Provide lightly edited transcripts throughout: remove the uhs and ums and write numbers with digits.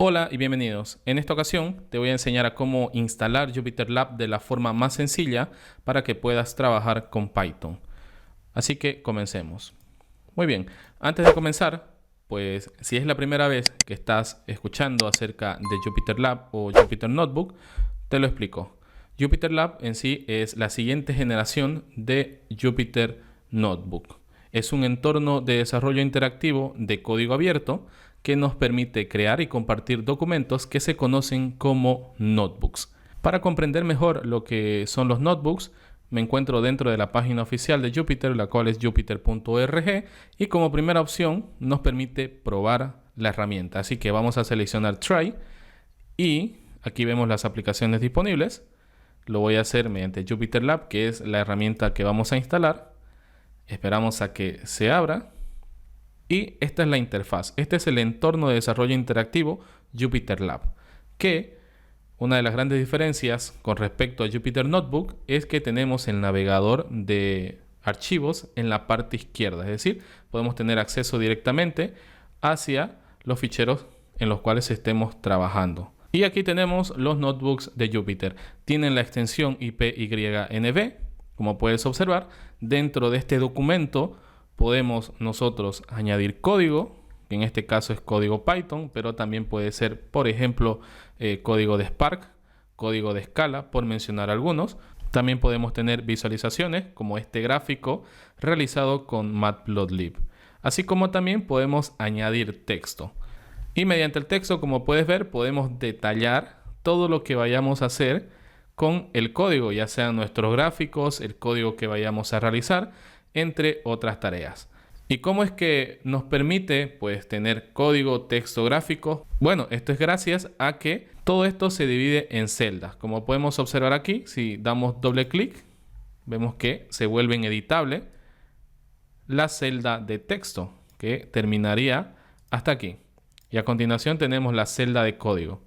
Hola y bienvenidos. En esta ocasión te voy a enseñar a cómo instalar JupyterLab de la forma más sencilla para que puedas trabajar con Python. Así que comencemos. Muy bien, antes de comenzar, pues si es la primera vez que estás escuchando acerca de JupyterLab o Jupyter Notebook, te lo explico. JupyterLab en sí es la siguiente generación de Jupyter Notebook. Es un entorno de desarrollo interactivo de código abierto que nos permite crear y compartir documentos que se conocen como notebooks. Para comprender mejor lo que son los notebooks, me encuentro dentro de la página oficial de Jupyter, la cual es jupyter.org, y como primera opción nos permite probar la herramienta. Así que vamos a seleccionar Try y aquí vemos las aplicaciones disponibles. Lo voy a hacer mediante JupyterLab, que es la herramienta que vamos a instalar. Esperamos a que se abra. Y esta es la interfaz. Este es el entorno de desarrollo interactivo JupyterLab, que una de las grandes diferencias con respecto a Jupyter Notebook es que tenemos el navegador de archivos en la parte izquierda. Es decir, podemos tener acceso directamente hacia los ficheros en los cuales estemos trabajando. Y aquí tenemos los notebooks de Jupyter. Tienen la extensión IPYNB. Como puedes observar, dentro de este documento podemos nosotros añadir código, que en este caso es código Python, pero también puede ser, por ejemplo, código de Spark, código de Scala, por mencionar algunos. También podemos tener visualizaciones, como este gráfico realizado con Matplotlib. Así como también podemos añadir texto. Y mediante el texto, como puedes ver, podemos detallar todo lo que vayamos a hacer con el código, ya sean nuestros gráficos, el código que vayamos a realizar, entre otras tareas. ¿Y cómo es que nos permite pues tener código, texto, gráfico? Bueno, esto es gracias a que todo esto se divide en celdas. Como podemos observar aquí, si damos doble clic, vemos que se vuelve editable la celda de texto, que terminaría hasta aquí. Y a continuación tenemos la celda de código.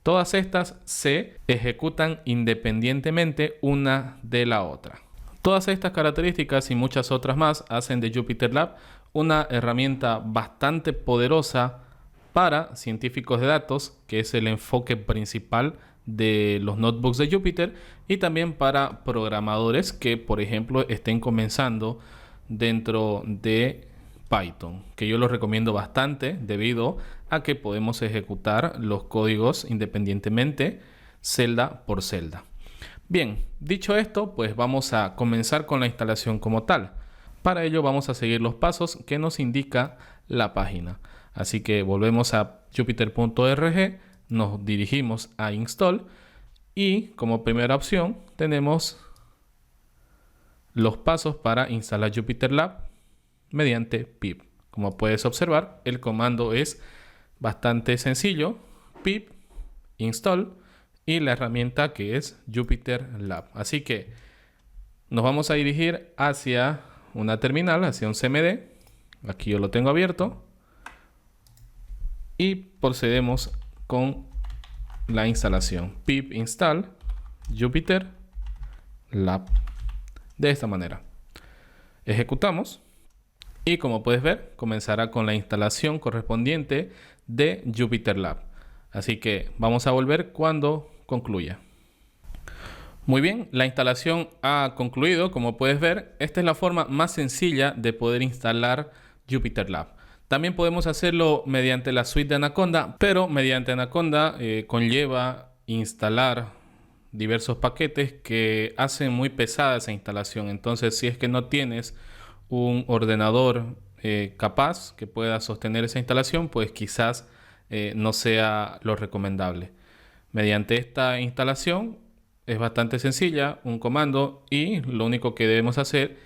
Todas estas se ejecutan independientemente una de la otra. Todas estas características y muchas otras más hacen de JupyterLab una herramienta bastante poderosa para científicos de datos, que es el enfoque principal de los notebooks de Jupyter, y también para programadores que, por ejemplo, estén comenzando dentro de Python, que yo lo recomiendo bastante debido a que podemos ejecutar los códigos independientemente, celda por celda. Bien, dicho esto, pues vamos a comenzar con la instalación como tal. Para ello vamos a seguir los pasos que nos indica la página. Así que volvemos a jupyter.org, nos dirigimos a Install y como primera opción tenemos los pasos para instalar JupyterLab mediante pip. Como puedes observar, el comando es bastante sencillo: pip install y la herramienta que es JupyterLab. Así que nos vamos a dirigir hacia una terminal, hacia un CMD. Aquí yo lo tengo abierto. Y procedemos con la instalación. Pip install JupyterLab. De esta manera. Ejecutamos. Y como puedes ver, comenzará con la instalación correspondiente de JupyterLab. Así que vamos a volver cuando concluya. Muy bien, la instalación ha concluido. Como puedes ver, esta es la forma más sencilla de poder instalar JupyterLab. También podemos hacerlo mediante la suite de Anaconda, pero mediante Anaconda conlleva instalar diversos paquetes que hacen muy pesada esa instalación. Entonces, si es que no tienes un ordenador capaz que pueda sostener esa instalación, pues quizás no sea lo recomendable. Mediante esta instalación es bastante sencilla, un comando, y lo único que debemos hacer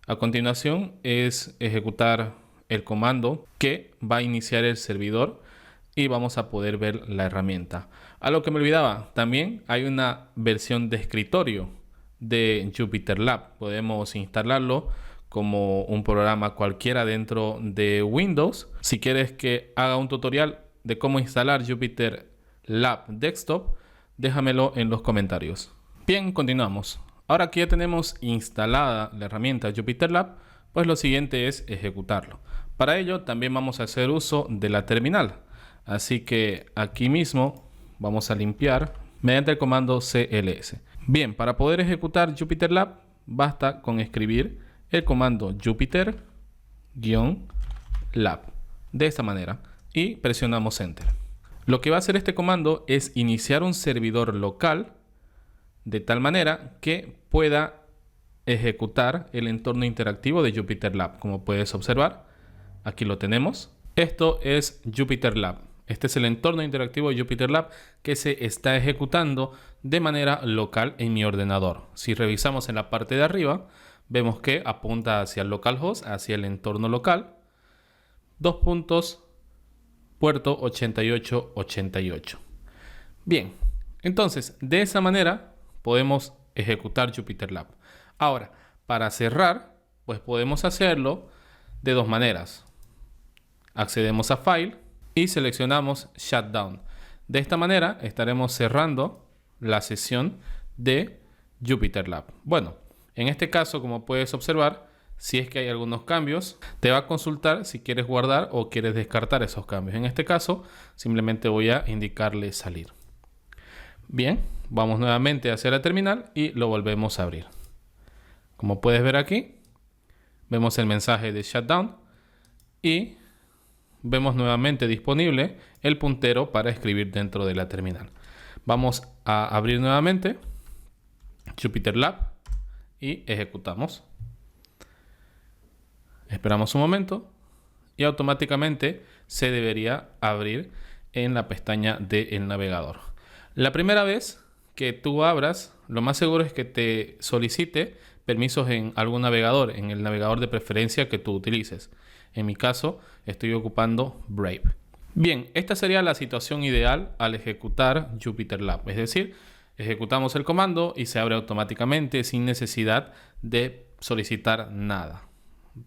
a continuación es ejecutar el comando que va a iniciar el servidor y vamos a poder ver la herramienta. Algo que me olvidaba, también hay una versión de escritorio de JupyterLab. Podemos instalarlo como un programa cualquiera dentro de Windows. Si quieres que haga un tutorial de cómo instalar JupyterLab Desktop, déjamelo en los comentarios. Bien, continuamos. Ahora que ya tenemos instalada la herramienta JupyterLab, pues lo siguiente es ejecutarlo. Para ello también vamos a hacer uso de la terminal. Así que aquí mismo vamos a limpiar mediante el comando cls. Bien, para poder ejecutar JupyterLab basta con escribir el comando jupyter-lab de esta manera y presionamos Enter. Lo que va a hacer este comando es iniciar un servidor local de tal manera que pueda ejecutar el entorno interactivo de JupyterLab. Como puedes observar, aquí lo tenemos. Esto es JupyterLab. Este es el entorno interactivo de JupyterLab que se está ejecutando de manera local en mi ordenador. Si revisamos en la parte de arriba, vemos que apunta hacia el localhost, hacia el entorno local. 2 puntos, puerto 8888. Bien, entonces de esa manera podemos ejecutar JupyterLab. Ahora, para cerrar, pues podemos hacerlo de dos maneras. Accedemos a File y seleccionamos Shutdown. De esta manera estaremos cerrando la sesión de JupyterLab. Bueno, en este caso, como puedes observar, si es que hay algunos cambios, te va a consultar si quieres guardar o quieres descartar esos cambios. En este caso, simplemente voy a indicarle salir. Bien, vamos nuevamente hacia la terminal y lo volvemos a abrir. Como puedes ver aquí, vemos el mensaje de Shutdown y vemos nuevamente disponible el puntero para escribir dentro de la terminal. Vamos a abrir nuevamente JupyterLab y ejecutamos. Esperamos un momento y automáticamente se debería abrir en la pestaña del navegador. La primera vez que tú abras, lo más seguro es que te solicite permisos en algún navegador, en el navegador de preferencia que tú utilices. En mi caso, estoy ocupando Brave. Bien, esta sería la situación ideal al ejecutar JupyterLab. Es decir, ejecutamos el comando y se abre automáticamente sin necesidad de solicitar nada.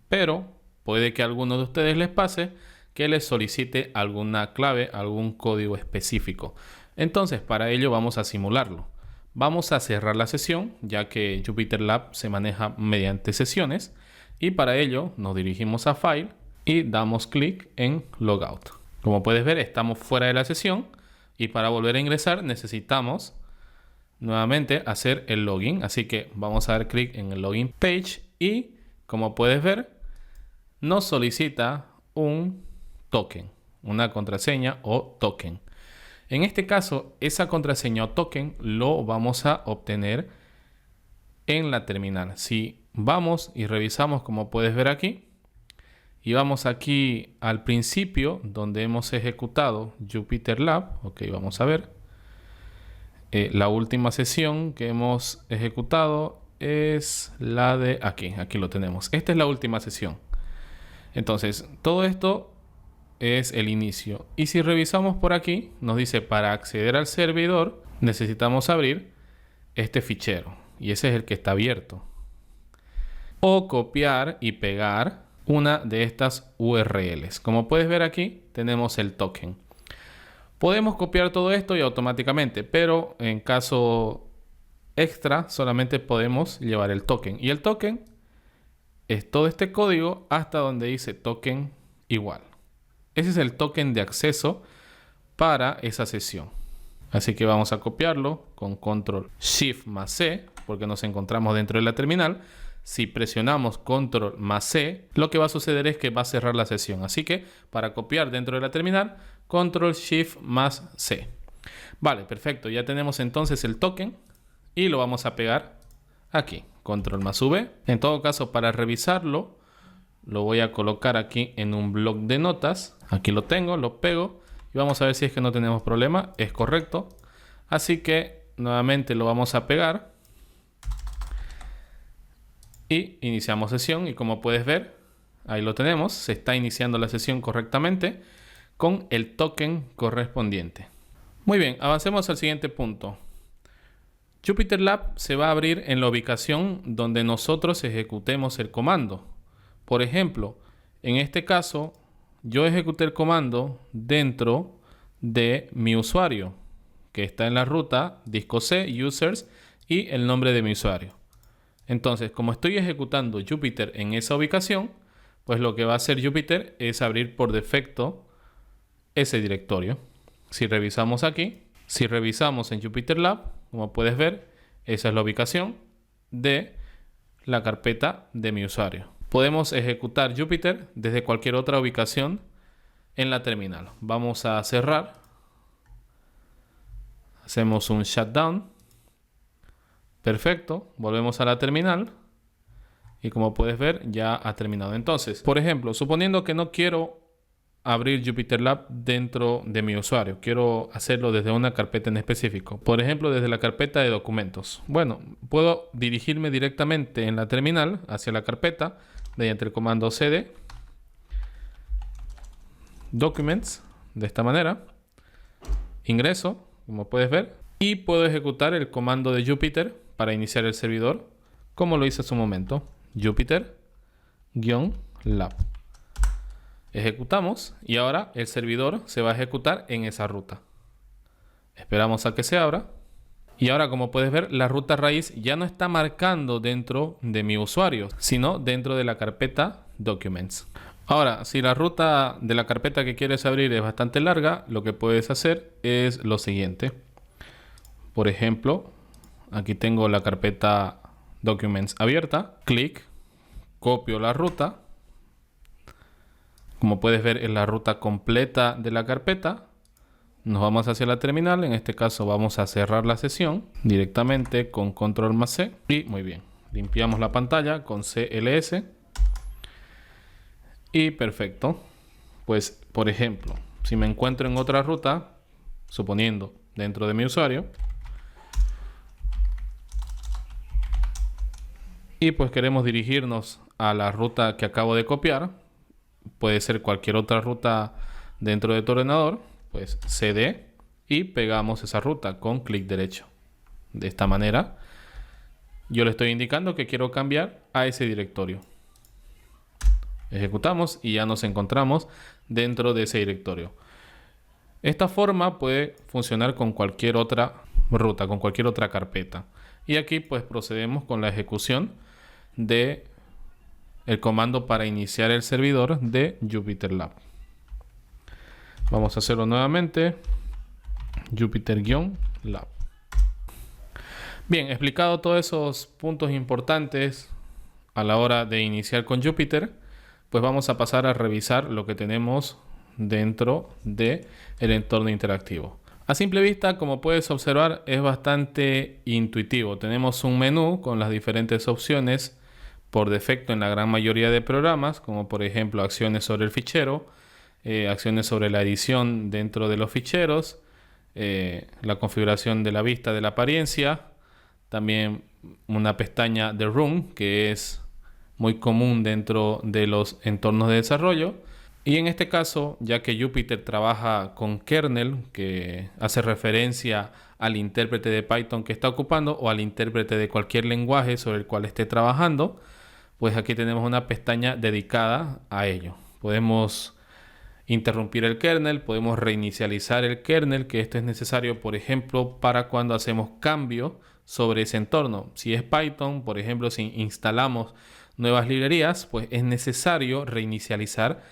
Pero puede que a alguno de ustedes les pase que les solicite alguna clave, algún código específico. Entonces, para ello vamos a simularlo. Vamos a cerrar la sesión, ya que JupyterLab se maneja mediante sesiones. Y para ello nos dirigimos a File y damos clic en Logout. Como puedes ver, estamos fuera de la sesión y para volver a ingresar necesitamos nuevamente hacer el login. Así que vamos a dar clic en el Login Page y como puedes ver, nos solicita un token, una contraseña o token. En este caso, esa contraseña o token lo vamos a obtener en la terminal. Si vamos y revisamos, como puedes ver aquí, y vamos aquí al principio donde hemos ejecutado JupyterLab. Ok, vamos a ver. La última sesión que hemos ejecutado es la de aquí. Aquí lo tenemos. Esta es la última sesión. Entonces, todo esto es el inicio. Y si revisamos por aquí, nos dice para acceder al servidor necesitamos abrir este fichero. Y ese es el que está abierto. O copiar y pegar una de estas URLs. Como puedes ver aquí, tenemos el token. Podemos copiar todo esto y automáticamente, pero en caso extra solamente podemos llevar el token. Y el token es todo este código hasta donde dice token igual. Ese es el token de acceso para esa sesión. Así que vamos a copiarlo con Control Shift más C, porque nos encontramos dentro de la terminal. Si presionamos Control más C, lo que va a suceder es que va a cerrar la sesión. Así que para copiar dentro de la terminal, Control Shift más C. Vale, perfecto. Ya tenemos entonces el token y lo vamos a pegar aquí. Control más V. En todo caso, para revisarlo, lo voy a colocar aquí en un bloc de notas. Aquí lo tengo, lo pego y vamos a ver si es que no tenemos problema. Es correcto. Así que nuevamente lo vamos a pegar. Y iniciamos sesión y como puedes ver, ahí lo tenemos. Se está iniciando la sesión correctamente con el token correspondiente. Muy bien, avancemos al siguiente punto. JupyterLab se va a abrir en la ubicación donde nosotros ejecutemos el comando. Por ejemplo, en este caso, yo ejecuté el comando dentro de mi usuario, que está en la ruta disco C, users y el nombre de mi usuario. Entonces, como estoy ejecutando Jupyter en esa ubicación, pues lo que va a hacer Jupyter es abrir por defecto ese directorio. Si revisamos aquí, si revisamos en Jupyter Lab, como puedes ver, esa es la ubicación de la carpeta de mi usuario. Podemos ejecutar Jupyter desde cualquier otra ubicación en la terminal. Vamos a cerrar. Hacemos un shutdown. Perfecto. Volvemos a la terminal. Y como puedes ver, ya ha terminado. Entonces, por ejemplo, suponiendo que no quiero abrir Jupyter Lab dentro de mi usuario. Quiero hacerlo desde una carpeta en específico. Por ejemplo, desde la carpeta de documentos. Bueno, puedo dirigirme directamente en la terminal hacia la carpeta mediante el comando cd documents, de esta manera. Ingreso, como puedes ver, y puedo ejecutar el comando de Jupyter para iniciar el servidor, como lo hice hace un momento. Jupyter-lab. Ejecutamos y ahora el servidor se va a ejecutar en esa ruta. Esperamos a que se abra. Y ahora, como puedes ver, la ruta raíz ya no está marcando dentro de mi usuario, sino dentro de la carpeta Documents. Ahora, si la ruta de la carpeta que quieres abrir es bastante larga, lo que puedes hacer es lo siguiente. Por ejemplo, aquí tengo la carpeta Documents abierta. Clic, copio la ruta. Como puedes ver, es la ruta completa de la carpeta. Nos vamos hacia la terminal. En este caso vamos a cerrar la sesión directamente con control más C. Y muy bien, limpiamos la pantalla con CLS. Y perfecto. Pues, por ejemplo, si me encuentro en otra ruta, suponiendo dentro de mi usuario, y pues queremos dirigirnos a la ruta que acabo de copiar, puede ser cualquier otra ruta dentro de tu ordenador, pues cd y pegamos esa ruta con clic derecho. De esta manera yo le estoy indicando que quiero cambiar a ese directorio. Ejecutamos y ya nos encontramos dentro de ese directorio. Esta forma puede funcionar con cualquier otra ruta, con cualquier otra carpeta. Y aquí pues procedemos con la ejecución de el comando para iniciar el servidor de Jupyter Lab. Vamos a hacerlo nuevamente. Jupyter-lab. Bien, explicado todos esos puntos importantes a la hora de iniciar con Jupyter, pues vamos a pasar a revisar lo que tenemos dentro del entorno interactivo. A simple vista, como puedes observar, es bastante intuitivo. Tenemos un menú con las diferentes opciones por defecto en la gran mayoría de programas, como por ejemplo acciones sobre el fichero, acciones sobre la edición dentro de los ficheros, la configuración de la vista de la apariencia, también una pestaña de Run, que es muy común dentro de los entornos de desarrollo. Y en este caso, ya que Jupyter trabaja con kernel, que hace referencia al intérprete de Python que está ocupando o al intérprete de cualquier lenguaje sobre el cual esté trabajando, pues aquí tenemos una pestaña dedicada a ello. Podemos interrumpir el kernel, podemos reinicializar el kernel, que esto es necesario, por ejemplo, para cuando hacemos cambio sobre ese entorno. Si es Python, por ejemplo, si instalamos nuevas librerías, pues es necesario reinicializar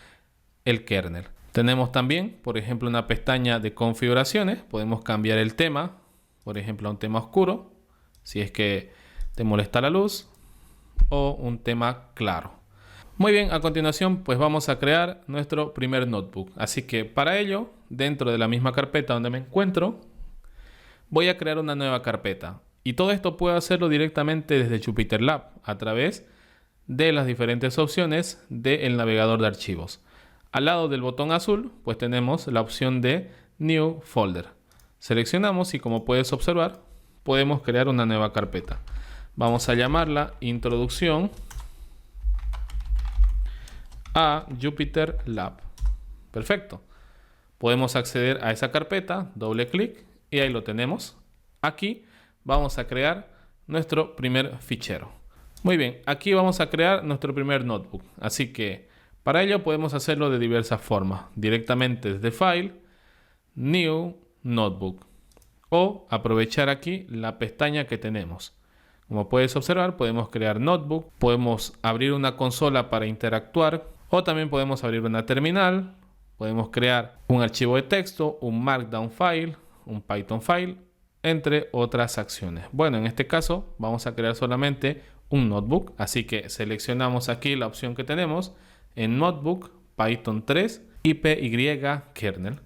el kernel. Tenemos también, por ejemplo, una pestaña de configuraciones. Podemos cambiar el tema, por ejemplo, a un tema oscuro, si es que te molesta la luz, o un tema claro. Muy bien, a continuación pues vamos a crear nuestro primer notebook. Así que para ello, dentro de la misma carpeta donde me encuentro, voy a crear una nueva carpeta. Y todo esto puedo hacerlo directamente desde Jupyter Lab a través de las diferentes opciones del navegador de archivos. Al lado del botón azul, pues tenemos la opción de New Folder. Seleccionamos y, como puedes observar, podemos crear una nueva carpeta. Vamos a llamarla Introducción a Jupyter Lab. Perfecto. Podemos acceder a esa carpeta, doble clic y ahí lo tenemos. Aquí vamos a crear nuestro primer fichero. Muy bien, aquí vamos a crear nuestro primer notebook. Así que para ello podemos hacerlo de diversas formas. Directamente desde File, New Notebook. O aprovechar aquí la pestaña que tenemos. Como puedes observar, podemos crear notebook, podemos abrir una consola para interactuar, o también podemos abrir una terminal, Podemos crear un archivo de texto, un Markdown file, un Python file, entre otras acciones. Bueno, en este caso vamos a crear solamente un notebook, así que seleccionamos aquí la opción que tenemos en Notebook, Python 3, IPY kernel.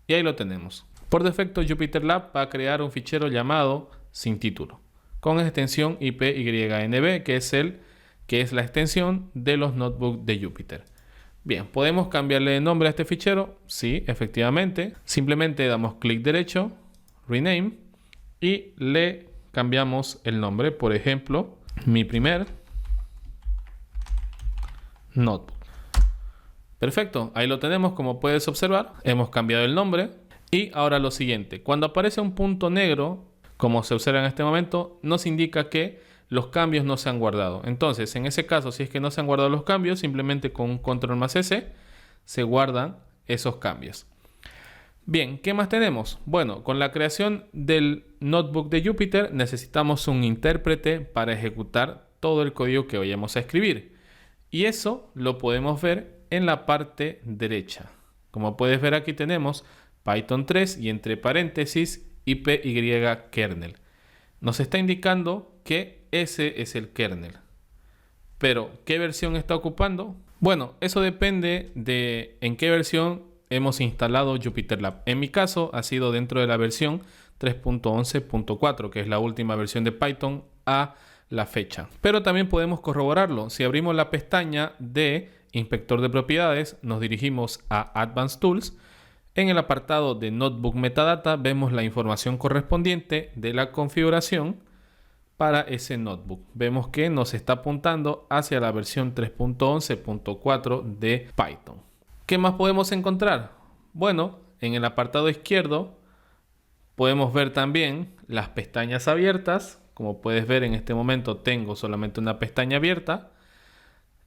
Y ahí lo tenemos. Por defecto, JupyterLab va a crear un fichero llamado sin título, con extensión IPYNB, que es la extensión de los notebooks de Jupyter. Bien, ¿podemos cambiarle de nombre a este fichero? Sí, efectivamente. Simplemente damos clic derecho, Rename, y le cambiamos el nombre. Por ejemplo, mi primer notebook. Perfecto, ahí lo tenemos, como puedes observar. Hemos cambiado el nombre. Y ahora lo siguiente, cuando aparece un punto negro, como se observa en este momento, nos indica que los cambios no se han guardado. Entonces, en ese caso, si es que no se han guardado los cambios, simplemente con un control+S se guardan esos cambios. Bien, ¿qué más tenemos? Bueno, con la creación del notebook de Jupyter necesitamos un intérprete para ejecutar todo el código que vayamos a escribir. Y eso lo podemos ver en la parte derecha. Como puedes ver, aquí tenemos Python 3 y entre paréntesis IPY kernel. Nos está indicando que ese es el kernel. Pero, ¿qué versión está ocupando? Bueno, eso depende de en qué versión hemos instalado JupyterLab. En mi caso ha sido dentro de la versión 3.11.4, que es la última versión de Python a la fecha. Pero también podemos corroborarlo. Si abrimos la pestaña de Inspector de Propiedades, nos dirigimos a Advanced Tools. En el apartado de Notebook Metadata vemos la información correspondiente de la configuración para ese notebook. Vemos que nos está apuntando hacia la versión 3.11.4 de Python. ¿Qué más podemos encontrar? Bueno, en el apartado izquierdo podemos ver también las pestañas abiertas. Como puedes ver, en este momento tengo solamente una pestaña abierta.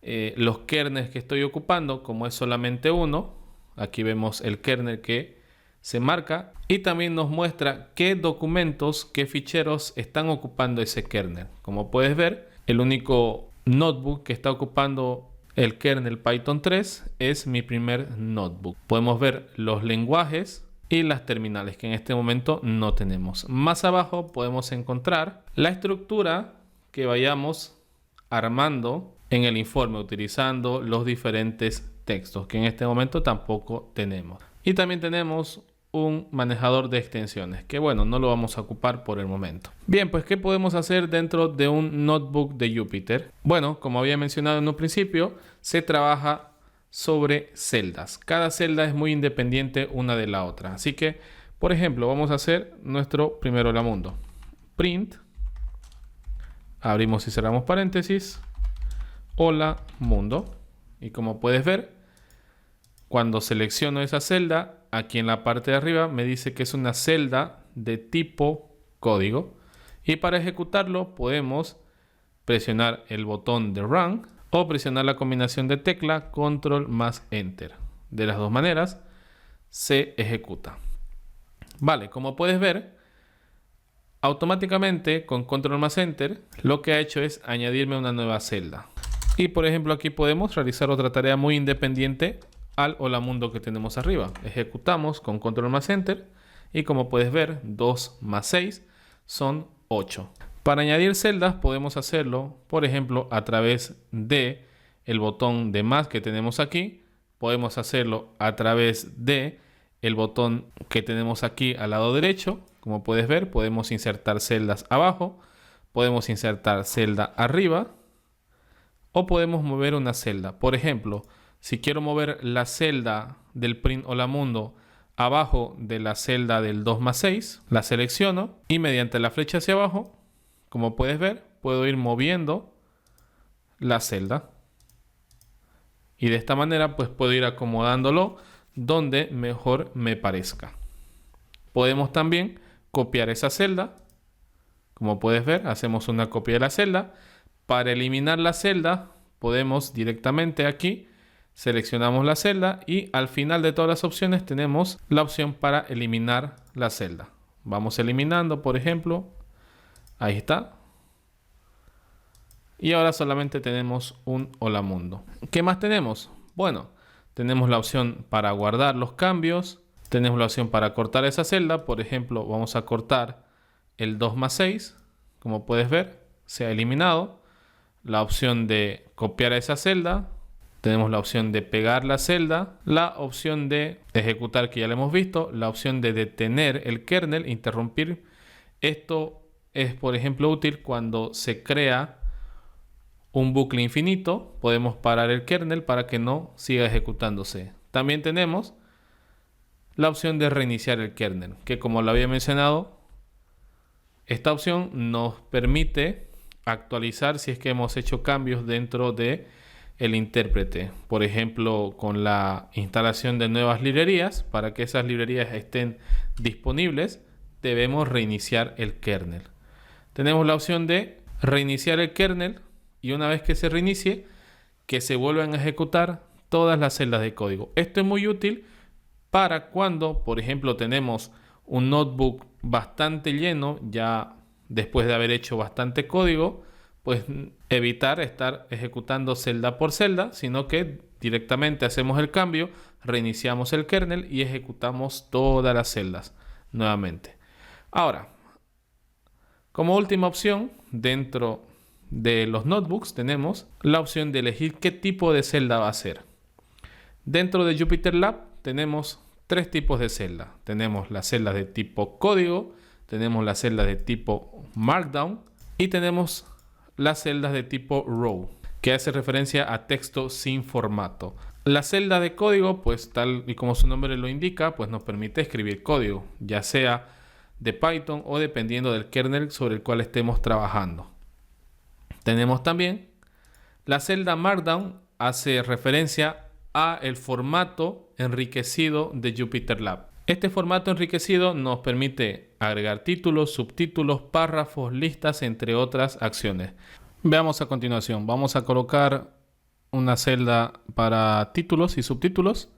Los kernels que estoy ocupando, como es solamente uno, aquí vemos el kernel que se marca y también nos muestra qué documentos, qué ficheros están ocupando ese kernel. Como puedes ver, el único notebook que está ocupando el kernel Python 3 es mi primer notebook. Podemos ver los lenguajes y las terminales que en este momento no tenemos. Más abajo podemos encontrar la estructura que vayamos armando en el informe utilizando los diferentes textos que en este momento tampoco tenemos. Y también tenemos un manejador de extensiones que bueno, no lo vamos a ocupar por el momento. Bien, pues ¿qué podemos hacer dentro de un notebook de Jupyter? Bueno, como había mencionado en un principio, se trabaja sobre celdas. Cada celda es muy independiente una de la otra. Así que, por ejemplo, vamos a hacer nuestro primer hola mundo. Print, abrimos y cerramos paréntesis, hola mundo. Y como puedes ver, cuando selecciono esa celda, aquí en la parte de arriba me dice que es una celda de tipo código. Y para ejecutarlo podemos presionar el botón de Run o presionar la combinación de tecla Control más Enter. De las dos maneras se ejecuta. Vale, como puedes ver, automáticamente con Control más Enter lo que ha hecho es añadirme una nueva celda. Y por ejemplo aquí podemos realizar otra tarea muy independiente al hola mundo que tenemos arriba. Ejecutamos con Control más Enter y como puedes ver 2 más 6 son 8. Para añadir celdas podemos hacerlo, por ejemplo, a través de el botón de más que tenemos aquí. Podemos hacerlo a través de el botón que tenemos aquí al lado derecho. Como puedes ver, podemos insertar celdas abajo, podemos insertar celda arriba o podemos mover una celda. Por ejemplo, si quiero mover la celda del print hola mundo abajo de la celda del 2 más 6, la selecciono y mediante la flecha hacia abajo, como puedes ver, puedo ir moviendo la celda. Y de esta manera pues puedo ir acomodándolo donde mejor me parezca. Podemos también copiar esa celda. Como puedes ver, hacemos una copia de la celda. Para eliminar la celda, podemos directamente aquí, seleccionamos la celda y al final de todas las opciones tenemos la opción para eliminar la celda. Vamos eliminando, por ejemplo. Ahí está. Y ahora solamente tenemos un hola mundo. ¿Qué más tenemos? Bueno, tenemos la opción para guardar los cambios, tenemos la opción para cortar esa celda. Por ejemplo, vamos a cortar el 2 más 6, como puedes ver, se ha eliminado. La opción de copiar esa celda, tenemos la opción de pegar la celda, la opción de ejecutar, que ya lo hemos visto, la opción de detener el kernel, interrumpir. Esto es, por ejemplo, útil cuando se crea un bucle infinito. Podemos parar el kernel para que no siga ejecutándose. También tenemos la opción de reiniciar el kernel, que como lo había mencionado, esta opción nos permite actualizar si es que hemos hecho cambios dentro de el intérprete. Por ejemplo, con la instalación de nuevas librerías, para que esas librerías estén disponibles, debemos reiniciar el kernel. Tenemos la opción de reiniciar el kernel y una vez que se reinicie, que se vuelvan a ejecutar todas las celdas de código. Esto es muy útil para cuando, por ejemplo, tenemos un notebook bastante lleno, ya después de haber hecho bastante código, pues evitar estar ejecutando celda por celda, sino que directamente hacemos el cambio, reiniciamos el kernel y ejecutamos todas las celdas nuevamente. Ahora, como última opción, dentro de los notebooks tenemos la opción de elegir qué tipo de celda va a ser. Dentro de JupyterLab tenemos tres tipos de celda. Tenemos las celdas de tipo código, tenemos las celdas de tipo Markdown y tenemos las celdas de tipo row, que hace referencia a texto sin formato. La celda de código, pues tal y como su nombre lo indica, pues nos permite escribir código, ya sea de Python o dependiendo del kernel sobre el cual estemos trabajando. Tenemos también la celda Markdown, hace referencia a el formato enriquecido de JupyterLab. Este formato enriquecido nos permite agregar títulos, subtítulos, párrafos, listas, entre otras acciones. Veamos a continuación. Vamos a colocar una celda para títulos y subtítulos.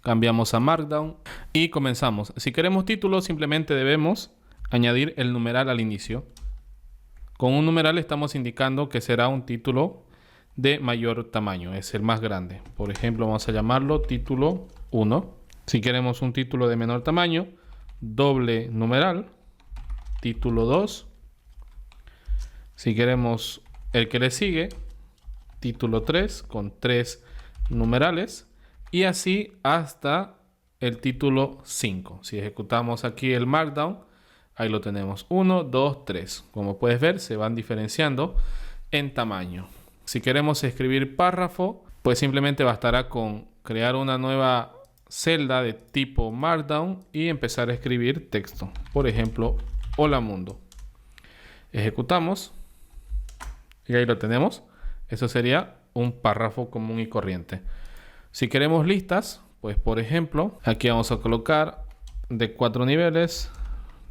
Cambiamos a Markdown y comenzamos. Si queremos títulos, simplemente debemos añadir el numeral al inicio. Con un numeral estamos indicando que será un título de mayor tamaño, es el más grande. Por ejemplo, vamos a llamarlo título 1. Si queremos un título de menor tamaño, doble numeral, título 2. Si queremos el que le sigue, título 3 con 3 numerales. Y así hasta el título 5. Si ejecutamos aquí el Markdown, ahí lo tenemos. 1, 2, 3. Como puedes ver, se van diferenciando en tamaño. Si queremos escribir párrafo, pues simplemente bastará con crear una nueva celda de tipo Markdown y empezar a escribir texto. Por ejemplo, hola mundo. Ejecutamos y ahí lo tenemos. Eso sería un párrafo común y corriente. Si queremos listas, pues por ejemplo, aquí vamos a colocar de 4 niveles,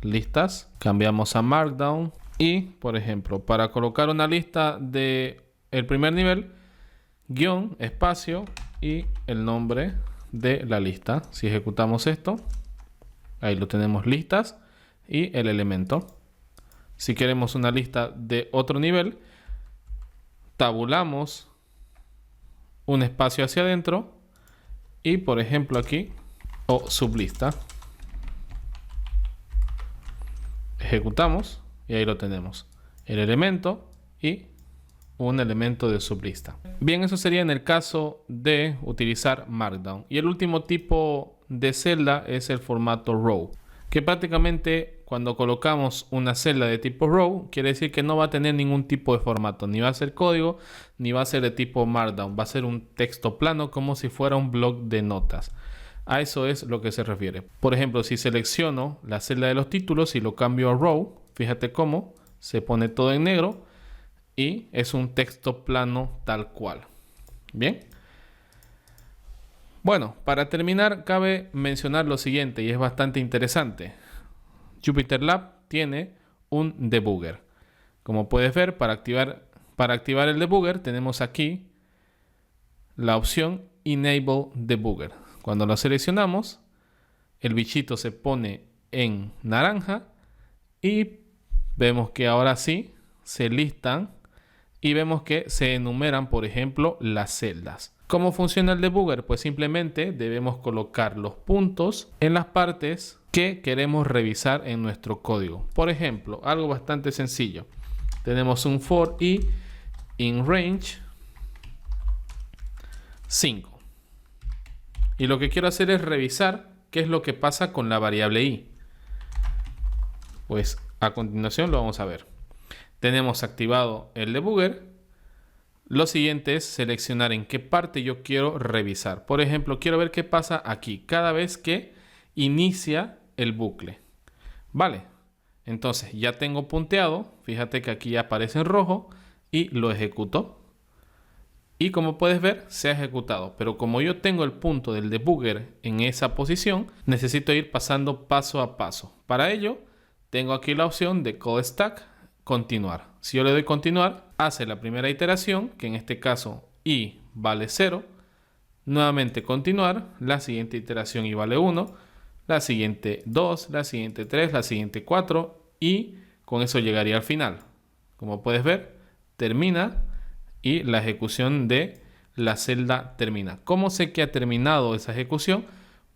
listas. Cambiamos a Markdown y, por ejemplo, para colocar una lista de el primer nivel, guión, espacio y el nombre de la lista. Si ejecutamos esto, ahí lo tenemos, listas y el elemento. Si queremos una lista de otro nivel, tabulamos un espacio hacia adentro y por ejemplo aquí o sublista. Ejecutamos y ahí lo tenemos, el elemento y un elemento de sublista. Bien, eso sería en el caso de utilizar Markdown. Y el último tipo de celda es el formato row, que prácticamente cuando colocamos una celda de tipo row quiere decir que no va a tener ningún tipo de formato, ni va a ser código ni va a ser de tipo Markdown, va a ser un texto plano como si fuera un bloc de notas. A eso es lo que se refiere. Por ejemplo, si selecciono la celda de los títulos y lo cambio a row, fíjate cómo se pone todo en negro y es un texto plano tal cual. Bien. Bueno, para terminar cabe mencionar lo siguiente y es bastante interesante. JupyterLab tiene un debugger. Como puedes ver, para activar el debugger tenemos aquí la opción Enable Debugger. Cuando lo seleccionamos, el bichito se pone en naranja y vemos que ahora sí se listan y vemos que se enumeran, por ejemplo, las celdas. ¿Cómo funciona el debugger? Pues simplemente debemos colocar los puntos en las partes que queremos revisar en nuestro código. Por ejemplo, algo bastante sencillo. Tenemos un for i in range 5. Y lo que quiero hacer es revisar qué es lo que pasa con la variable i. Pues a continuación lo vamos a ver. Tenemos activado el debugger. Lo siguiente es seleccionar en qué parte yo quiero revisar. Por ejemplo, quiero ver qué pasa aquí cada vez que inicia el bucle. Vale, entonces ya tengo punteado. Fíjate que aquí aparece en rojo y lo ejecuto. Y como puedes ver, se ha ejecutado. Pero como yo tengo el punto del debugger en esa posición, necesito ir pasando paso a paso. Para ello, tengo aquí la opción de call stack, continuar. Si yo le doy continuar, hace la primera iteración, que en este caso i vale 0. Nuevamente continuar, la siguiente iteración i vale 1, la siguiente 2, la siguiente 3, la siguiente 4 y con eso llegaría al final. Como puedes ver, termina y la ejecución de la celda termina. ¿Cómo sé que ha terminado esa ejecución?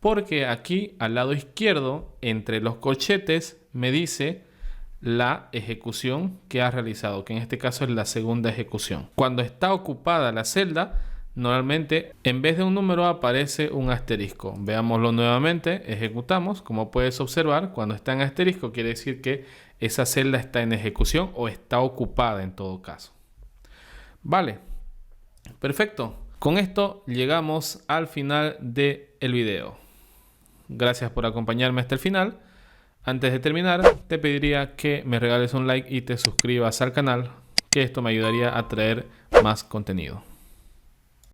Porque aquí al lado izquierdo, entre los corchetes, me dice la ejecución que ha realizado, que en este caso es la segunda ejecución. Cuando está ocupada la celda, normalmente en vez de un número aparece un asterisco. Veámoslo nuevamente, ejecutamos. Como puedes observar, cuando está en asterisco quiere decir que esa celda está en ejecución o está ocupada en todo caso. Vale, perfecto. Con esto llegamos al final del video. Gracias por acompañarme hasta el final. Antes de terminar, te pediría que me regales un like y te suscribas al canal, que esto me ayudaría a traer más contenido.